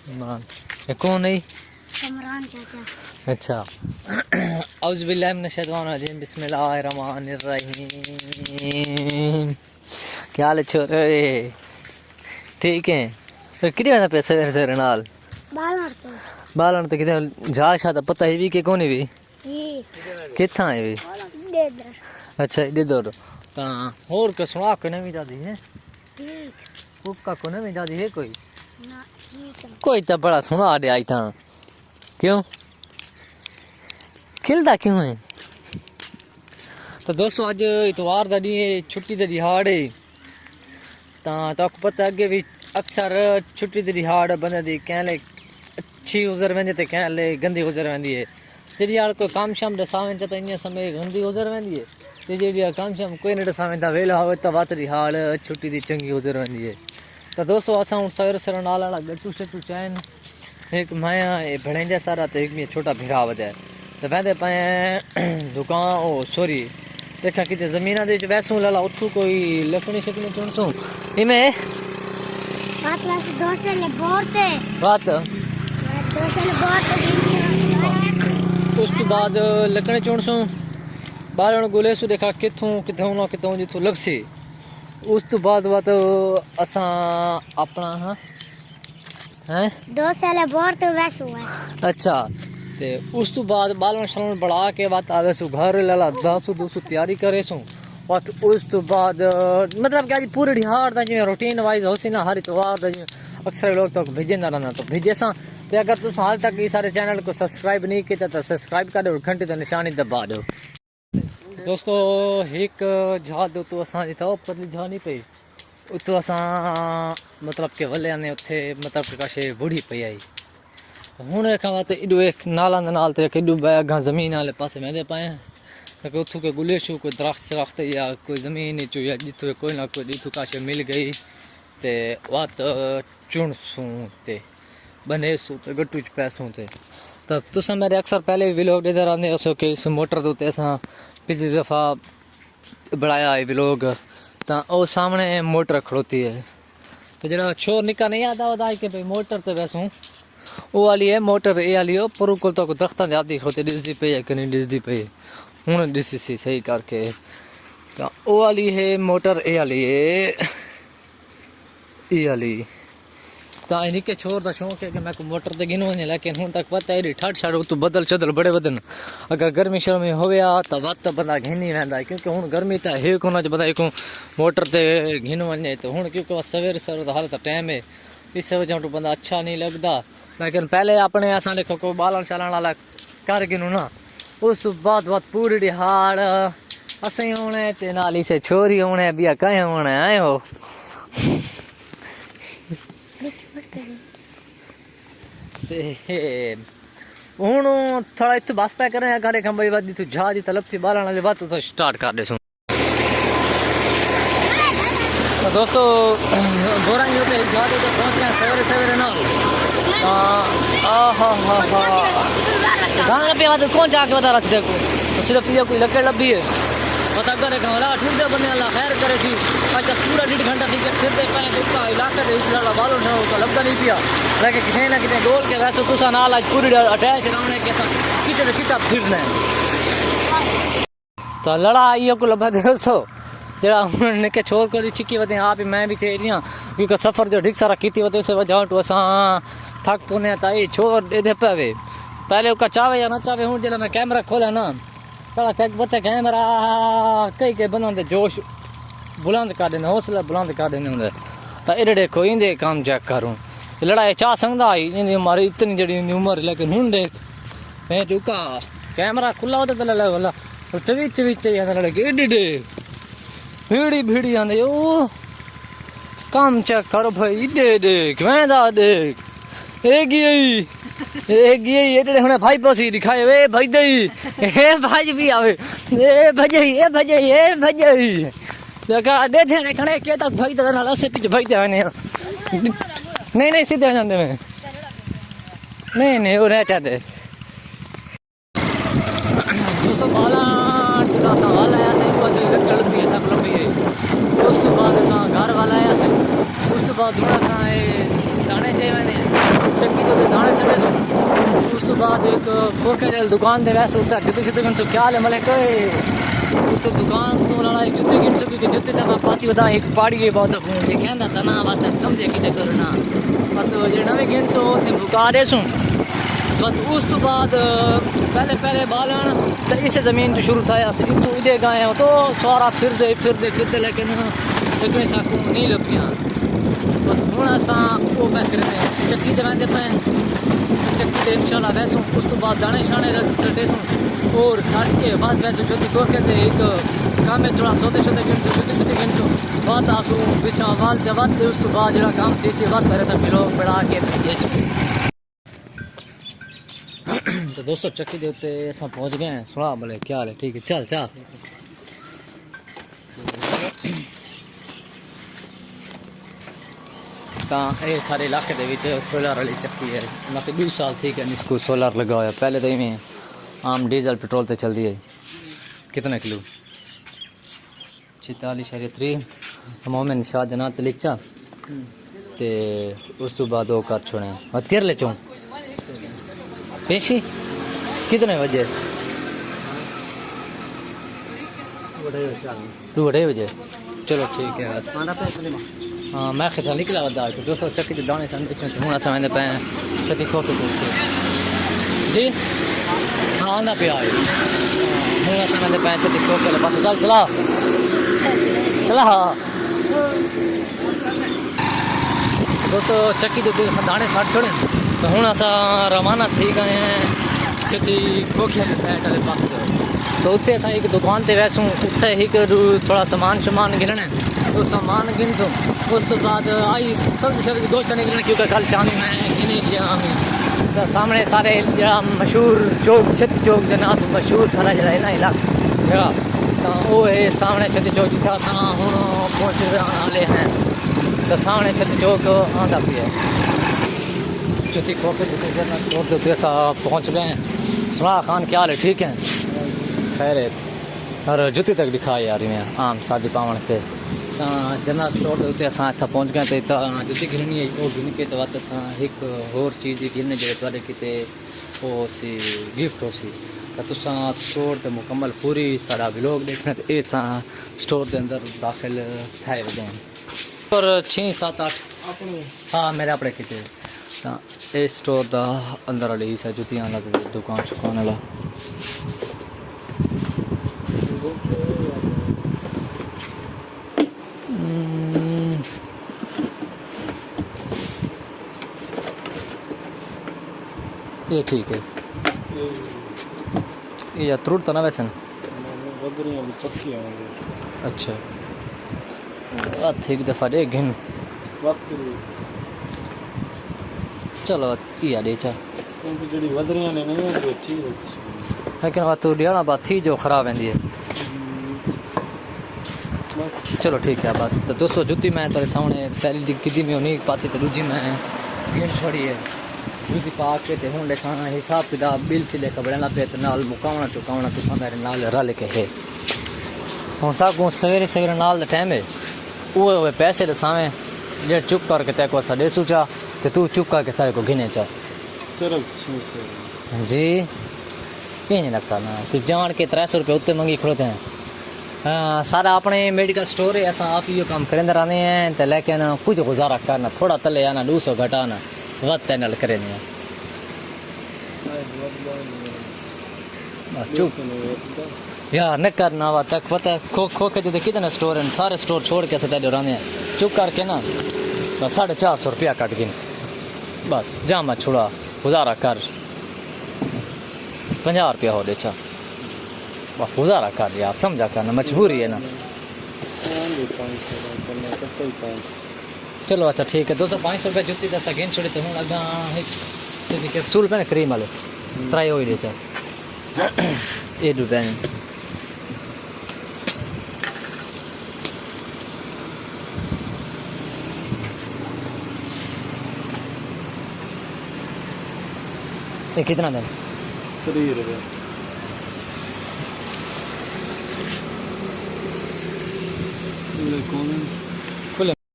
इमरान ये कौन है? इमरान चाचा। अच्छा औज़ु बिल्लाहि मिनश शैतानिर रजीम बिस्मिल्लाहिर रहमानिर रहीम। क्या हाल है छोरे? ठीक है। तो कितने बजे पैसे सवेरे नाल बालन तो कितने जा शादा पता ही भी के कौन है भी कितना है भी? अच्छा इधर दो ता और के सुना के नहीं जाती है कुका को नहीं जाती है कोई ना कोई तो बड़ा सुना दे आई था क्यों खिलदा क्यों है? तो दोस्तों आज इतवार का दिन है छुट्टी का दिहाड़ है तो पता अगे भी अक्सर छुट्टी की दिहाड़ बंदे दी कहले अच्छी गुजर वेंदी ते कहले गंदी गुजर वेंदी है जी यार कोई काम शाम दसावें तो इन समय गंदी गुजर वेंदी है ते जी काम शाम कोई नहीं दसावें तो वेला हो तो बात दिहाड़ छुट्टी की चंगी गुजर वेंदी है। तो दोस्तों असां सवेरे सवेरे नाल वाला गट्टू शट्टू चाइन एक माया भणेजा सारा तो एक में छोटा भिरा वधा तो वहदे पाए दुकान ओ सॉरी देखा कितने जमीन दे वैसू लाला उथू कोई लकड़ी शकड़ी चुनसू इमे बात वास दोस्त ले बोरते बात दोस्त ले बोरते उस तो बाद लकड़ी चुनसू बारण गुलेसू देखा किथों किथों ना किथों जिथों लभसी उस तो बाद बात असां अपना हाँ हैं दोस्त ले बोरते वैसू है। अच्छा ते उस तो बाद बालन शालन बढ़ा के बात आवे सु घर लाला दासू दूसू तैयारी करे सु और उस तो बाद मतलब क्या जी पूरी दिहाड़ दा जिवें रूटीन वाइज होसी ना हर इतवार दा जिवें अक्सर लोग तो भेजेंदा रहना तो भेजे सा ते अगर तुम हाल तक इस सारे चैनल को सब्सक्राइब नहीं किया तो सब्सक्राइब कर दो और घंटे का निशानी दबा दो। दोस्तों एक जहाज तो असां था पतली जहाज नहीं पई उतो असां मतलब के वले ने उथे मतलब के काशे बूढ़ी पई आई हूँ देखा तो एडो एक नाला नाल ते एडो अगा जमीन वाले पास वेंदे पाए तो उथू के गुलेशू कोई दरख्त शरख्त या कोई जमीन चो या जिथो कोई ना कोई जिथू काशे मिल गई ते वात चुनसूं ते बनेसू ते गट्टू च पैसों ते तब तुसा मेरे अक्सर पहले भी व्लॉग देते रहंदे हो कि इस मोटर दे उत्ते असां पिछली दफ़ा बनाया है व्लॉग तो वो सामने मोटर खड़ोती है तो जरा छोर निका नहीं आता होता है कि भाई मोटर ते वैसू वो वाली है मोटर ये वाली हो पर को तो दरख्तां जाती होती दिसदी पे है कि नहीं दिसदी पे हूँ दिसी सी सही करके तो वो वाली है मोटर ये वाली तो निके छोर का शौक है कि मैं को मोटर ते गिनो वने लेकिन हूँ तक पता है ठंड छड़ तो बदल चदल बड़े बदन अगर गर्मी शर्मी होया तो वत बंदा घिनी वेंदा क्योंकि हूँ गर्मी तो है कोना च बंदा को मोटर ते घिन वने तो हूँ क्योंकि सवेरे सवेरे हाल तो टाइम है इस वजह तो बंदा अच्छा नहीं लगता लेकिन पहले अपने असां देखो कोई बालन शालन वाला कर गिनू ना उस बाद पूरी दिहाड़ असें होने ते नाली से छोरी होने बिया कहीं होने आए हो हूँ थोड़ा इतने बस पे करें करे खम भाई बात तू जहाज तलब थी बालन वाली बात तो स्टार्ट कर दे तो दोस्तों गोरंग होते जहाज तो पहुँच गए सवेरे सवेरे ना गाना पे बात कौन जाके बता रहा देखो तो सिर्फ ये कोई लकड़ लब्बी है पता करे कमरा ठुंडे बने अल्लाह खैर करे थी अच्छा पूरा 1.5 घंटा थी फिर दे पाए तो का इलाका दे उजला बालों ने उसका लब्दा नहीं पिया लेकिन किथे ना किथे डोल के वैसे तुसा नाल आज पूरी अटैच रहने के साथ किते किता फिरना है तो लड़ा ये को लब्दा दे सो जरा उन्होंने के छोर को चिक्की वते आप मैं भी थे रिया क्योंकि सफर जो ढिक सारा कीती वते से वजह तो असा थक पुने ताई छोर दे दे पावे पहले उसका चावे या ना चावे हूँ जरा मैं कैमरा खोला ना तड़ा तक बता कैमरा कई के बनाते जोश बुलंद कर देने हौसला बुलंद कर देने होंगे तो एडे देखो इंदे काम चेक करूँ लड़ाई चाह संगदा आई इंदी हमारी इतनी जड़ी उम्र लेकिन हूँ देख मैं चुका कैमरा खुला होता पहले लगा बोला तो चवी चवी चाहिए लड़के एडे भीड़ी भीड़ी आंदे ओ काम चेक करो भाई इडे देख मैं दा देख एक ये हुने भाई पोसी दिखाए वे भाई दई ए भाई भी आवे ए भजई देखा दे थे खणे के तक भाई दादा नाला से पीछे भाई जाने नहीं सीधे जाने में नहीं वो रह चाहते दोस्तों बाला टिका सवाल आया से को लकड़ भी है सब लंबी है उस तो बाद असा घर वाला आया से उस तो बाद दूसरा दाने चाहिए ने चक्की एक खोखे की दुकान दे वैसे उत्तर जुते जुते गिन सो क्या ले मले कोई तो दुकान तो लड़ाई जुते गिन सो क्योंकि जुते ना पाती बता एक पाड़ी के बहुत देखें ना तना बात समझे कि करना मत जो नवे गिन सो थे बुका दे सुन बस उस तो बाद पहले बालन तो इस ज़मीन जो शुरू था ऐसे इतने उदे गए हैं तो सारा फिर दे लेकिन इतने साकू नहीं लग गया बस थोड़ा सा वो मैं फिर चक्की दे पे चक्की दे इंशाल्लाह वैसों उस तो बाद दाने शाने रटे सुन और साठ के बाद वैसे छोटी को कहते एक काम में थोड़ा सोते छोटे गिन सो बात आसू बिछा वाल जवाब उस तो बाद जरा काम जैसे बात करे था लोग बढ़ा के जैसे तो दोस्तों चक्की दे उत्ते असां पहुंच गए हैं सुना भले क्या हाल है ठीक है चल ये सारे इलाके दे विच सोलर वाली चक्की है बाकी 2 साल ठीक है इसको सोलर लगा हुआ पहले तो इवें आम डीजल पेट्रोल ते चलती है कितना किलो 46.3 मोमिन शाह जना तलिचा ते उस तो बाद वो कर छोड़े मत कर ले चूं पेशी कितने बजे 2:30 बजे चलो ठीक है हाँ मैं खिता निकला बता तो दोस्तों चक्की के दाने सन पिछले हूँ अस वेंदे पे छती खोट जी हाँ आंदा पे आए हूँ अस वेंदे पे छती खोट के पास चला हाँ दोस्तों चक्की के दाने साठ छोड़े तो हूँ अस रवाना थी गए हैं छती खोखिया के साइड वाले पास तो उत्ते अस एक दुकान ते वैसूं उत्ते एक थोड़ा सामान गिनना है तो सामान गिन सो उस बाद आई सब्जी गोश्त नहीं गिनना क्योंकि कल शाम में गिने गया तो सामने सारे जरा मशहूर चौक छती चौक के नाम मशहूर सारा जरा है ना इलाका जगह तो वो है सामने छती चौक जितना अस हूँ पहुँचने वाले हैं तो सामने छती चौक आंदा भी है छती खोखे स्टोर के पहुँच गए हैं सुना खान क्या हाल है ठीक है खैर है और जुती तक दिखाए यार इवें आम शादी पावन से जनरल स्टोर के उत्ते असां इत्थै पहुंच गए तो जुती गिरनी है वो गिन के तो बाद असां एक होर चीज़ गिरने जो थोड़े किते वो सी गिफ्ट हो सी तो तुसां स्टोर ते मुकम्मल पूरी सारा व्लॉग देखना तो ये स्टोर के अंदर दाखिल थे वजह और 6 7 8 हाँ मेरे अपने किते तो ये स्टोर का अंदर वाली हिस्सा जुतियां वाला दुकान चुकाने वाला ये ठीक है ये या त्रुट तो ना वैसे अच्छा एक दफ़ा दे गिन चलो या दे चा लेकिन बात तो डियाना बात थी जो ख़राब है चलो ठीक है बस तो दोस्तों जुती मैं तेरे सामने पहली किदी में नहीं पाती तो दूजी मैं गिन छोड़ी है जुती पा के ते हूँ लिखाना हिसाब किताब बिल से लेकर बढ़ना पे तो नाल मुकावना चुकावना तो मेरे नाल रल के है हूँ सब सवेरे सवेरे नाल टाइम है वो पैसे दसावें जे चुप करके ते को दे सूचा तो तू चुप करके सारे को गिने चा जी ये नहीं लगता ना तू जान के 300 रुपये उत्ते मंगी खड़ोते हैं हाँ सारा अपने मेडिकल स्टोर है ऐसा आप ये काम करेंगे रहने हैं तो लेकिन कुछ गुजारा करना थोड़ा तले आना 200 घटाना वत तैनल करें चुप यार न करना वा तक पता खो के तो कितने स्टोर हैं सारे स्टोर छोड़ के सतह रहने हैं चुप करके ना बस 450 रुपया कट गिन बस जा मत छुड़ा गुजारा कर 50 रुपया हो दे चा बस गुजारा कर यार समझा करना मजबूरी है ना चलो अच्छा ठीक है 200-500 रुपये जुती दस गेंद छोड़े तो हूँ अगा कैप्सूल पे ना क्रीम वाले ट्राई हो ही देता ये रुपये ये कितना दिन 3 रुपये कौन